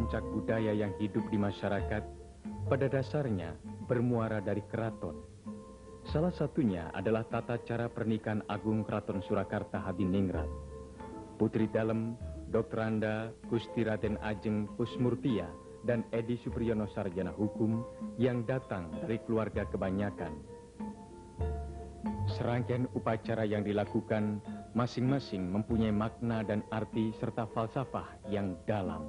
puncak budaya yang hidup di masyarakat pada dasarnya bermuara dari keraton. Salah satunya adalah tata cara pernikahan Agung Keraton Surakarta Hadiningrat. Putri Dalem, Dr. Anda, Gusti Raden Ajeng Kusmurtia, dan Edi Supriyono Sarjana Hukum yang datang dari keluarga kebanyakan. Serangkaian upacara yang dilakukan masing-masing mempunyai makna dan arti serta falsafah yang dalam.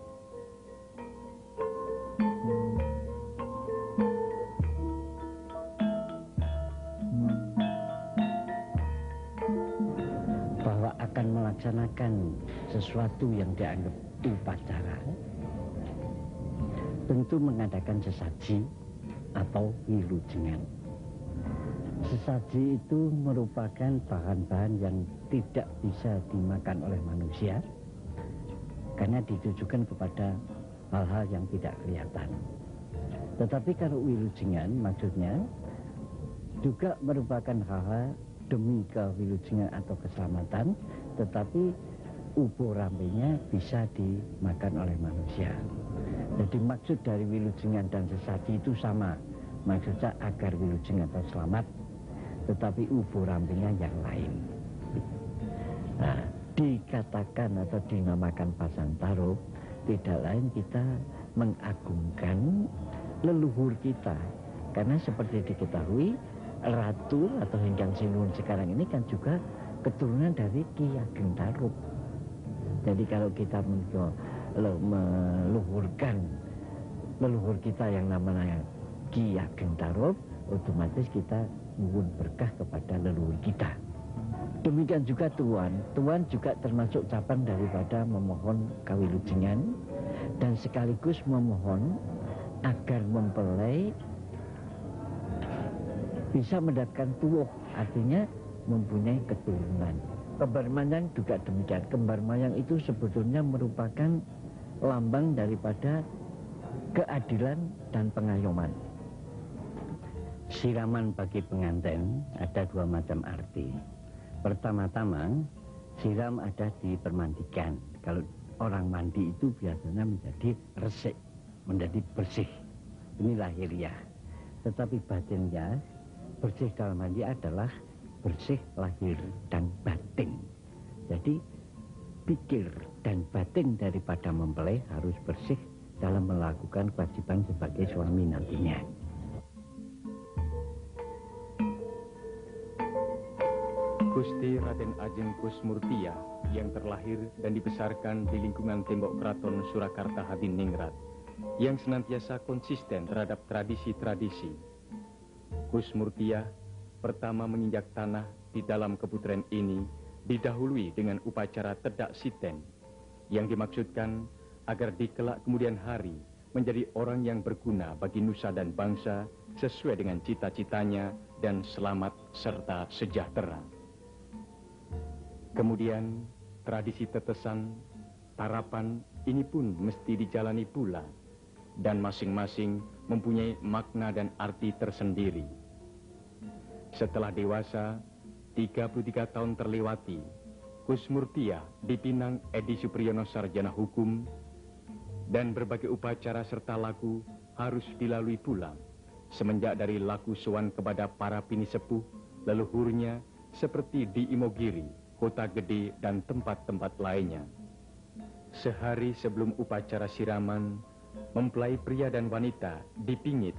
Bahwa akan melaksanakan sesuatu yang dianggap upacara, tentu mengadakan sesaji atau wilujengan. Sesaji itu merupakan bahan-bahan yang tidak bisa dimakan oleh manusia karena ditujukan kepada hal-hal yang tidak kelihatan. Tetapi kalau wilujengan maksudnya juga merupakan hal-hal demi kewilujengan atau keselamatan, tetapi ubo rambenya bisa dimakan oleh manusia. Jadi maksud dari wilujengan dan sesaji itu sama. Maksudnya agar wilujengan atau selamat, tetapi ubo rambenya yang lain. Nah, dikatakan atau dinamakan Pasantaro tidak lain kita mengagungkan leluhur kita. Karena seperti diketahui, Ratu atau Hengkang Sinuhun sekarang ini kan juga keturunan dari Ki Ageng Darup. Jadi kalau kita meluhurkan leluhur kita yang namanya Ki Ageng Darup, otomatis kita mohon berkah kepada leluhur kita. Demikian juga Tuan juga termasuk cabang daripada memohon kawilujengan dan sekaligus memohon agar mempelai bisa mendapatkan tuwuh, artinya mempunyai keturunan. Kembar mayang juga demikian. Kembar mayang itu sebetulnya merupakan lambang daripada keadilan dan pengayoman. Siraman bagi pengantin ada dua macam arti. Pertama-tama, siram ada di permandikan. Kalau orang mandi itu biasanya menjadi resik, menjadi bersih. Ini lahiriah. Tetapi batinnya, bersih dalam mandi adalah bersih lahir dan batin. Jadi pikir dan batin daripada mempelai harus bersih dalam melakukan kewajiban sebagai suami nantinya. Gusti Raden Ajeng Kusmurtia yang terlahir dan dibesarkan di lingkungan tembok Keraton Surakarta Hadiningrat yang senantiasa konsisten terhadap tradisi-tradisi. Kusmurtia pertama menginjak tanah di dalam keputren ini didahului dengan upacara tedak siten yang dimaksudkan agar di kelak kemudian hari menjadi orang yang berguna bagi nusa dan bangsa sesuai dengan cita-citanya dan selamat serta sejahtera. Kemudian tradisi tetesan, tarapan ini pun mesti dijalani pula dan masing-masing mempunyai makna dan arti tersendiri. Setelah dewasa, 33 tahun terlewati, Kusmurtia dipinang Edi Supriyono Sarjana Hukum dan berbagai upacara serta laku harus dilalui pula semenjak dari laku sowan kepada para pinisepuh leluhurnya seperti di Imogiri, Kota Gede dan tempat-tempat lainnya. Sehari sebelum upacara siraman, mempelai pria dan wanita dipingit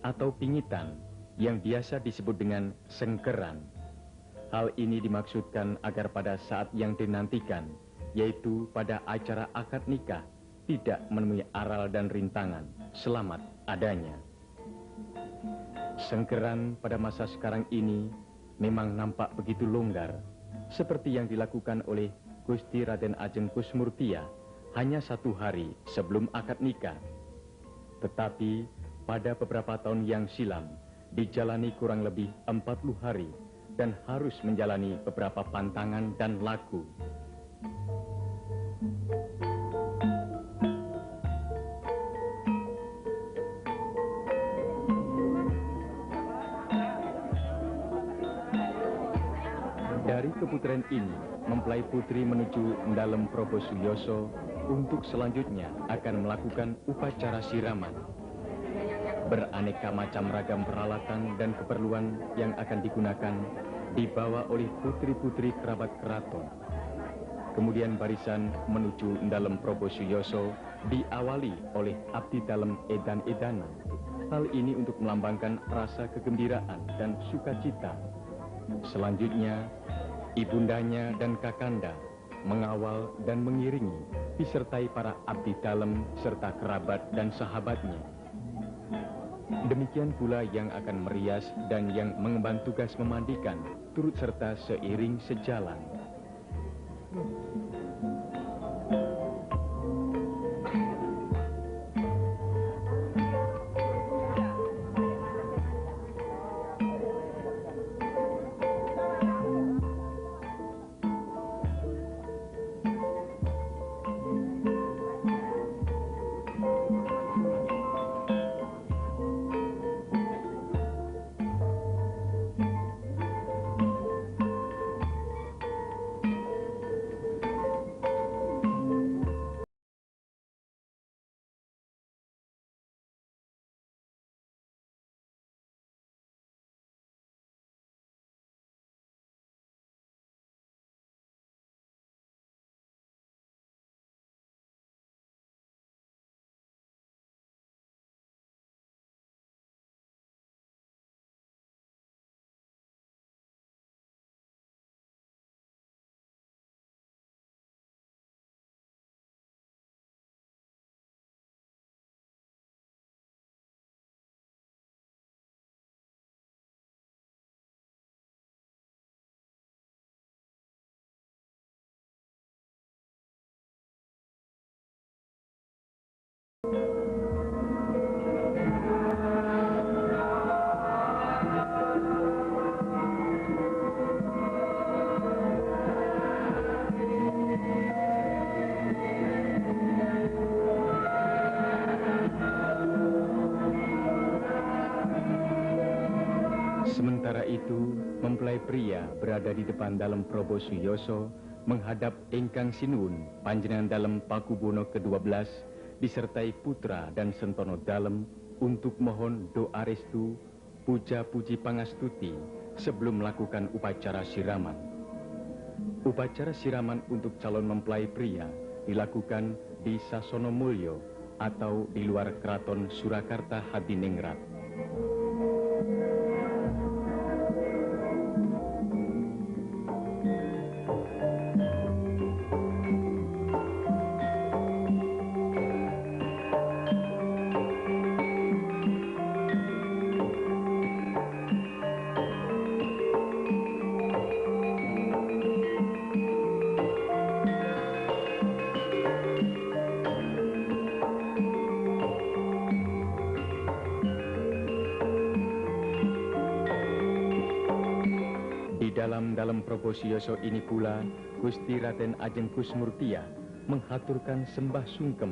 atau pingitan yang biasa disebut dengan sengkeran. Hal ini dimaksudkan agar pada saat yang dinantikan, yaitu pada acara akad nikah, tidak menemui aral dan rintangan, selamat adanya. Sengkeran pada masa sekarang ini memang nampak begitu longgar, seperti yang dilakukan oleh Gusti Raden Ajeng Kusmurtia hanya 1 hari sebelum akad nikah. Tetapi pada beberapa tahun yang silam, dijalani kurang lebih 40 hari dan harus menjalani beberapa pantangan dan laku. Dari keputren ini, mempelai putri menuju Ndalem Probosuyoso Untuk selanjutnya akan melakukan upacara siraman. Beraneka macam ragam peralatan dan keperluan yang akan digunakan dibawa oleh putri-putri kerabat keraton. Kemudian barisan menuju dalam Prabu Suyoso diawali oleh abdi dalem edan-edanan. Hal ini untuk melambangkan rasa kegembiraan dan sukacita. Selanjutnya, ibundanya dan kakanda mengawal dan mengiringi disertai para abdi dalem serta kerabat dan sahabatnya. Demikian pula yang akan merias dan yang mengemban tugas memandikan turut serta seiring sejalan. Sementara itu, mempelai pria berada di depan dalam Prabu Suyoso menghadap Ingkang Sinuwun panjenengan dalam Pakubono ke-12 disertai putra dan sentono dalem untuk mohon doa restu, puja puji pangastuti sebelum melakukan upacara siraman. Upacara siraman untuk calon mempelai pria dilakukan di Sasono Mulyo atau di luar Keraton Surakarta Hadiningrat. Dalam Prabu Suyoso ini pula, Gusti Raden Ajeng Kusmurtia menghaturkan sembah sungkem,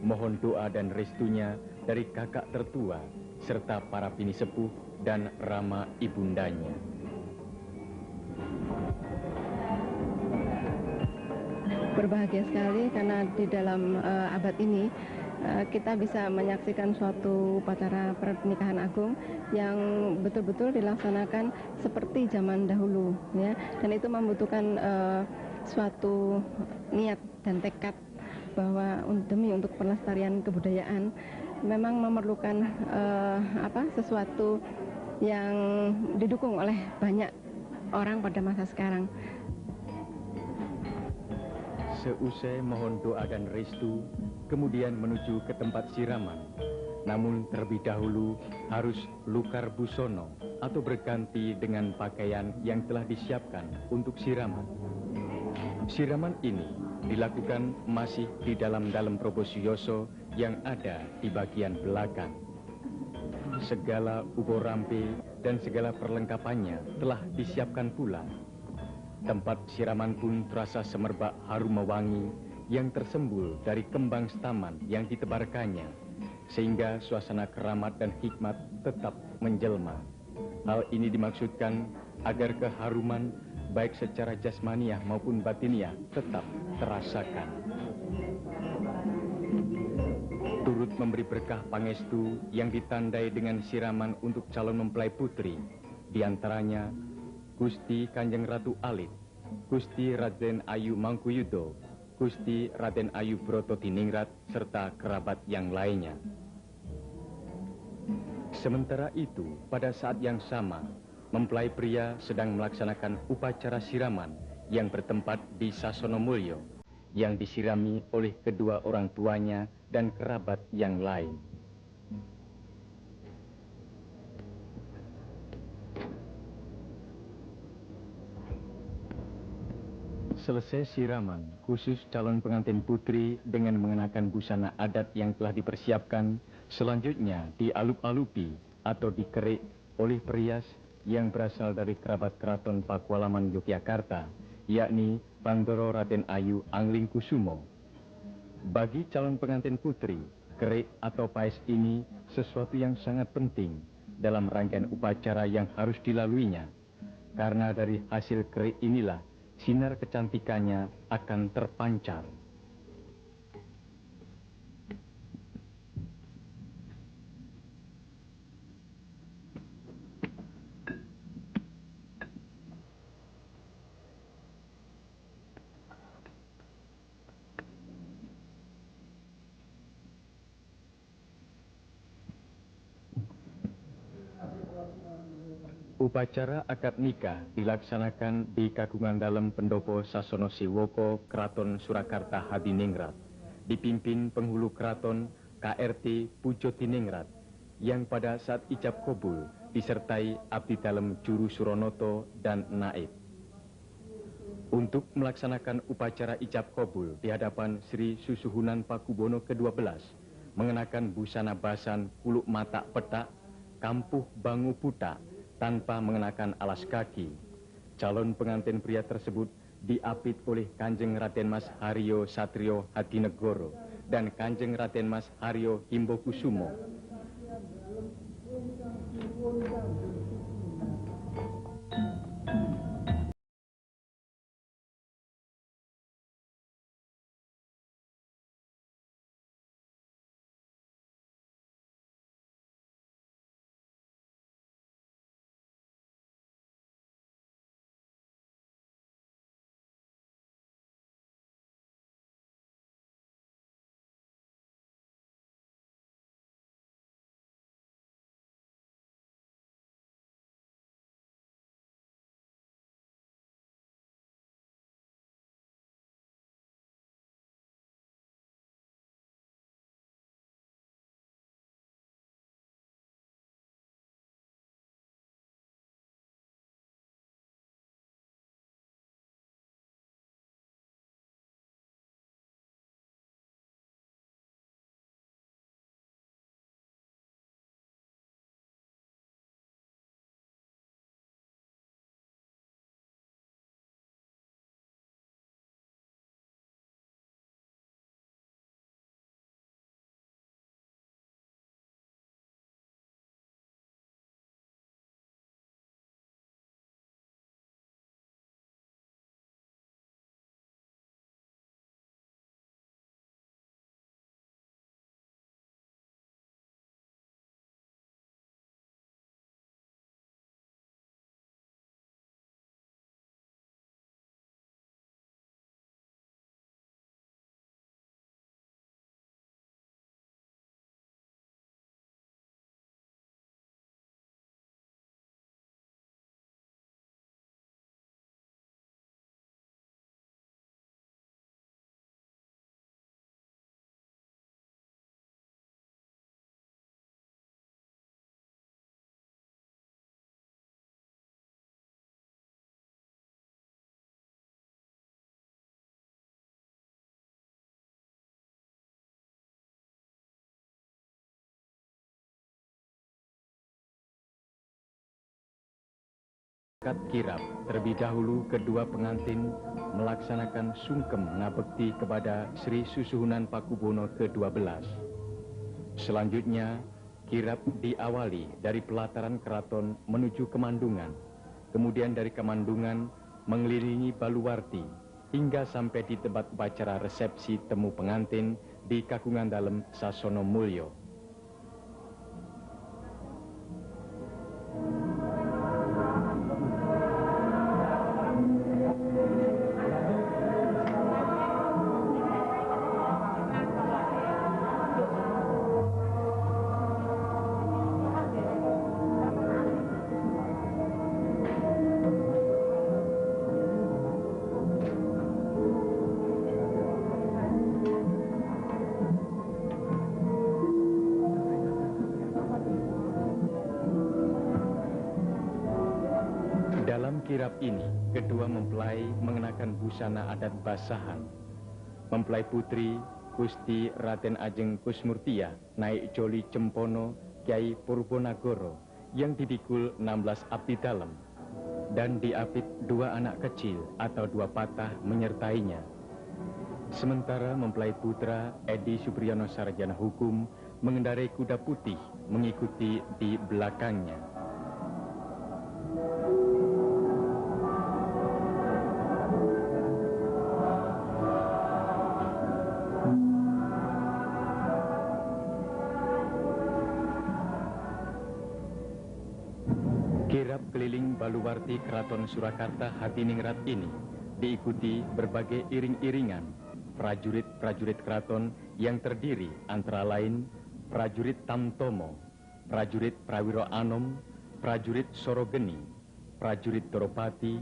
mohon doa dan restunya dari kakak tertua, serta para bini sepuh dan rama ibundanya. Berbahagia sekali karena di dalam abad ini kita bisa menyaksikan suatu upacara pernikahan agung yang betul-betul dilaksanakan seperti zaman dahulu, ya. Dan itu membutuhkan suatu niat dan tekad bahwa demi untuk pelestarian kebudayaan memang memerlukan sesuatu yang didukung oleh banyak orang pada masa sekarang. Seusai mohon doa dan restu, kemudian menuju ke tempat siraman. Namun terlebih dahulu harus lukar busono atau berganti dengan pakaian yang telah disiapkan untuk siraman. Siraman ini dilakukan masih di dalam Prabu Suyoso yang ada di bagian belakang. Segala ubo rampe dan segala perlengkapannya telah disiapkan pula. Tempat siraman pun terasa semerbak harum mewangi yang tersembul dari kembang staman yang ditebarkannya, sehingga suasana keramat dan hikmat tetap menjelma. Hal ini dimaksudkan agar keharuman baik secara jasmaniah maupun batiniah, tetap terasakan. Turut memberi berkah pangestu yang ditandai dengan siraman untuk calon mempelai putri, diantaranya Gusti Kanjeng Ratu Alit, Gusti Raden Ayu Mangkuyudo, Gusti Raden Ayu Brototiningrat, serta kerabat yang lainnya. Sementara itu, pada saat yang sama, mempelai pria sedang melaksanakan upacara siraman yang bertempat di Sasono Mulyo, yang disirami oleh kedua orang tuanya dan kerabat yang lain. Selesai siraman, khusus calon pengantin putri dengan mengenakan busana adat yang telah dipersiapkan, selanjutnya dialup-alupi atau dikerik oleh perias yang berasal dari kerabat keraton Pakualaman Yogyakarta, yakni Pandoro Raden Ayu Anglingkusumo. Bagi calon pengantin putri, kerik atau paes ini sesuatu yang sangat penting dalam rangkaian upacara yang harus dilaluinya, karena dari hasil kerik inilah sinar kecantikannya akan terpancar. Upacara akad nikah dilaksanakan di Kagungan Dalem Pendopo Sasono Siwoko, Kraton Surakarta Hadiningrat, dipimpin penghulu Kraton KRT Pujotiningrat, yang pada saat ijab kabul disertai Abdi Dalem Juru Suronoto dan Naib. Untuk melaksanakan upacara ijab kabul di hadapan Sri Susuhunan Pakubono ke-12, mengenakan busana basan kuluk mata petak, kampuh bangu putak, tanpa mengenakan alas kaki. Calon pengantin pria tersebut diapit oleh Kanjeng Raden Mas Haryo Satrio Hadinegoro dan Kanjeng Raden Mas Haryo Himbokusumo. Akad kirap, terlebih dahulu kedua pengantin melaksanakan sungkem ngabekti kepada Sri Susuhunan Pakubono ke-12. Selanjutnya, kirap diawali dari pelataran keraton menuju Kemandungan. Kemudian dari Kemandungan mengelilingi Baluwarti hingga sampai di tempat upacara resepsi temu pengantin di Kagungan Dalem Sasono Mulyo. Dalam kirap ini, kedua mempelai mengenakan busana adat basahan. Mempelai putri Gusti Raden Ajeng Kusmurtia naik joli Cempono Kyai Purbonagoro yang didikul 16 abdi dalem dan diapit 2 anak kecil atau 2 patah menyertainya. Sementara mempelai putra Edi Supriyono Sarjana Hukum mengendarai kuda putih mengikuti di belakangnya. Kirap keliling Baluwarti Keraton Surakarta Hadiningrat ini diikuti berbagai iring-iringan prajurit-prajurit keraton yang terdiri antara lain prajurit Tamtomo, prajurit Prawiro Anom, prajurit Sorogeni, prajurit Toropati,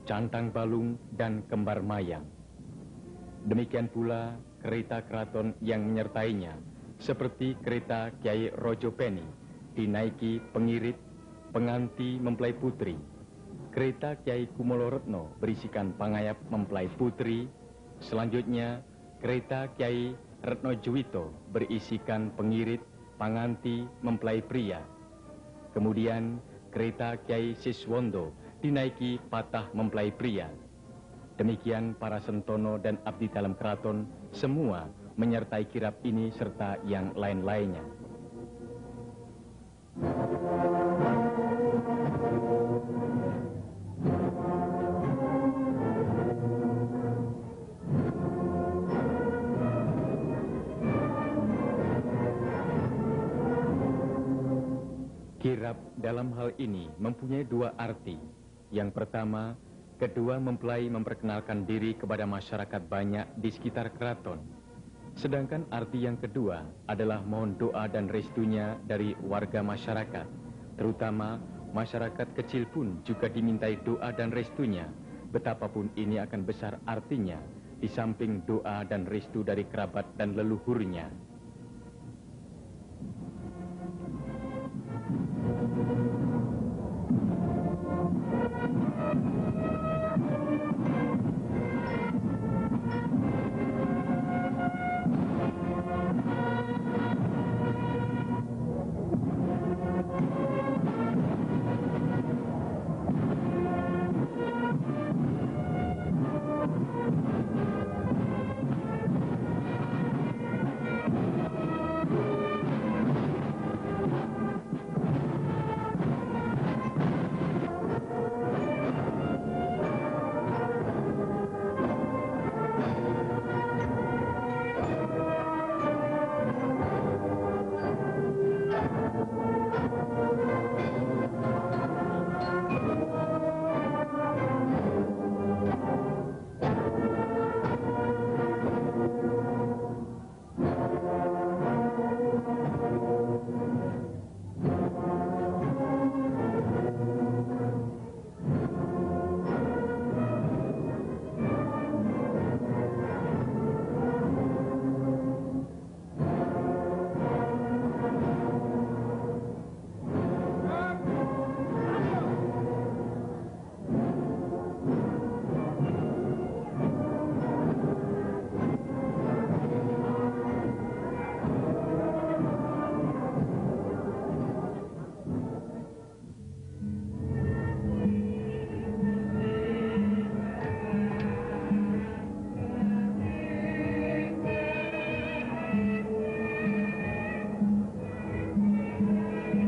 Cantang Balung, dan Kembar Mayang. Demikian pula kereta keraton yang menyertainya, seperti kereta Kiai Rojopeni, dinaiki pengirit, penganti mempelai putri. Kereta Kiai Kumoloretno berisikan pangayap mempelai putri. Selanjutnya, kereta Kiai Retno Juwito berisikan pengirit, panganti mempelai pria. Kemudian, kereta Kiai Siswondo dinaiki patah mempelai pria. Demikian para sentono dan abdi dalam keraton semua menyertai kirap ini serta yang lain-lainnya. Kirap dalam hal ini mempunyai 2 arti. Yang pertama, kedua mempelai memperkenalkan diri kepada masyarakat banyak di sekitar keraton. Sedangkan arti yang kedua adalah mohon doa dan restunya dari warga masyarakat. Terutama masyarakat kecil pun juga dimintai doa dan restunya. Betapapun ini akan besar artinya, di samping doa dan restu dari kerabat dan leluhurnya.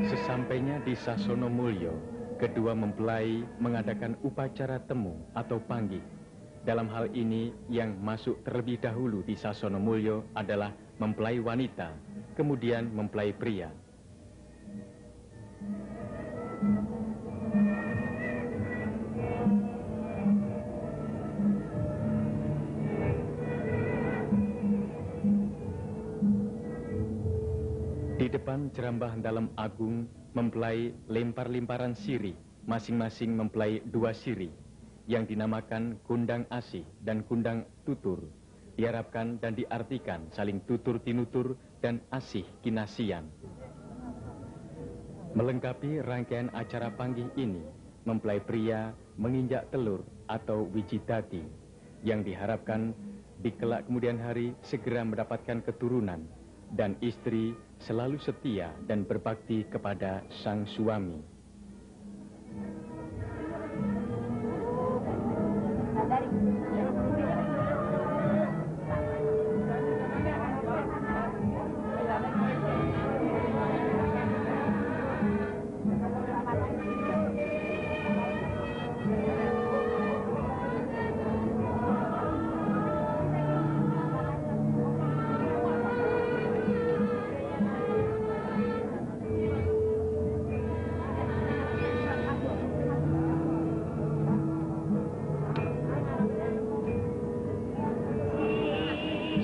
Sesampainya di Sasono Mulyo, Kedua mempelai mengadakan upacara temu atau panggih. Dalam hal ini yang masuk terlebih dahulu di Sasono Mulyo adalah mempelai wanita, kemudian mempelai pria. Di depan Jerambah Dalam Agung, mempelai lempar-lemparan sirih, masing-masing mempelai 2 sirih, yang dinamakan kundang asih dan kundang tutur. Diharapkan dan diartikan saling tutur tinutur dan asih kinasian. Melengkapi rangkaian acara panggih ini, mempelai pria menginjak telur atau wijidati, yang diharapkan di kelak kemudian hari segera mendapatkan keturunan, dan istri selalu setia dan berbakti kepada sang suami.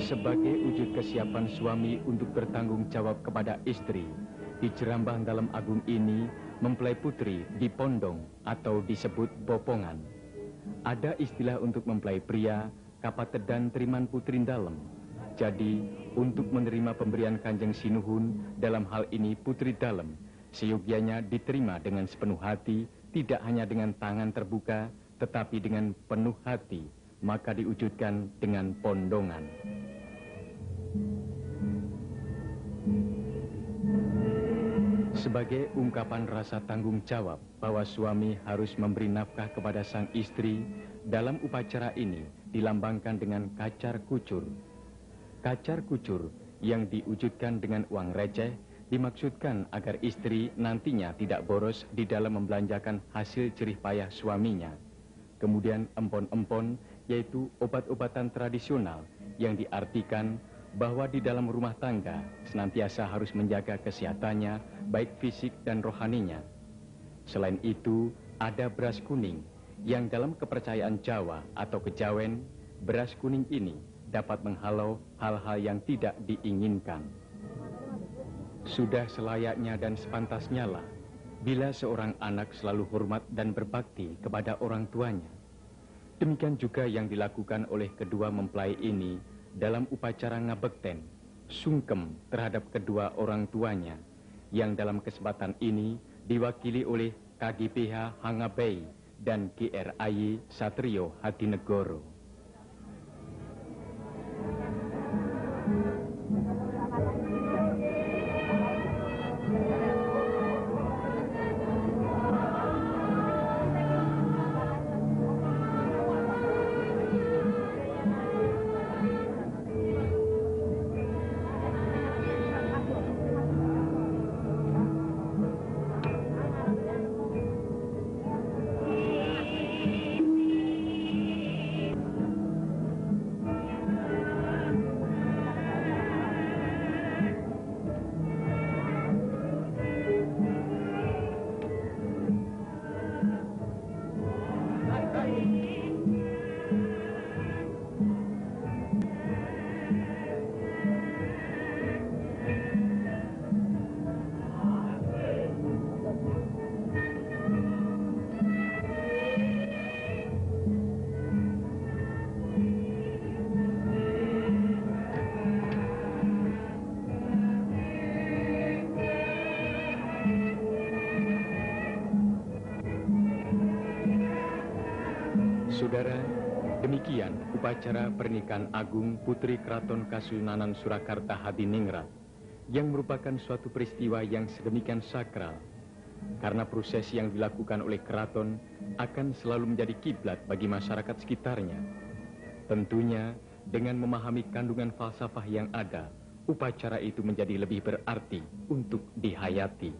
Sebagai wujud kesiapan suami untuk bertanggung jawab kepada istri, di Jerambah Dalam Agung ini, mempelai putri dipondong atau disebut bopongan. Ada istilah untuk mempelai pria, kapatedan teriman putri dalem. Jadi, untuk menerima pemberian Kanjeng Sinuhun, dalam hal ini putri dalem, seyogyanya diterima dengan sepenuh hati, tidak hanya dengan tangan terbuka, tetapi dengan penuh hati, maka diwujudkan dengan pondongan. Sebagai ungkapan rasa tanggung jawab bahwa suami harus memberi nafkah kepada sang istri, dalam upacara ini dilambangkan dengan kacar kucur. Kacar kucur yang diwujudkan dengan uang receh dimaksudkan agar istri nantinya tidak boros di dalam membelanjakan hasil jerih payah suaminya. Kemudian empon-empon, yaitu obat-obatan tradisional yang diartikan bahwa di dalam rumah tangga senantiasa harus menjaga kesehatannya, baik fisik dan rohaninya. Selain itu, ada beras kuning, yang dalam kepercayaan Jawa atau kejawen, beras kuning ini dapat menghalau hal-hal yang tidak diinginkan. Sudah selayaknya dan sepantasnya lah, bila seorang anak selalu hormat dan berbakti kepada orang tuanya. Demikian juga yang dilakukan oleh kedua mempelai ini dalam upacara ngabekten, sungkem terhadap kedua orang tuanya, yang dalam kesempatan ini diwakili oleh KGPH Hangabei dan GRAY Satrio Hadinegoro. Saudara, demikian upacara pernikahan agung Putri Kraton Kasunanan Surakarta Hadiningrat, yang merupakan suatu peristiwa yang sedemikian sakral, karena proses yang dilakukan oleh keraton akan selalu menjadi kiblat bagi masyarakat sekitarnya. Tentunya, dengan memahami kandungan falsafah yang ada, upacara itu menjadi lebih berarti untuk dihayati.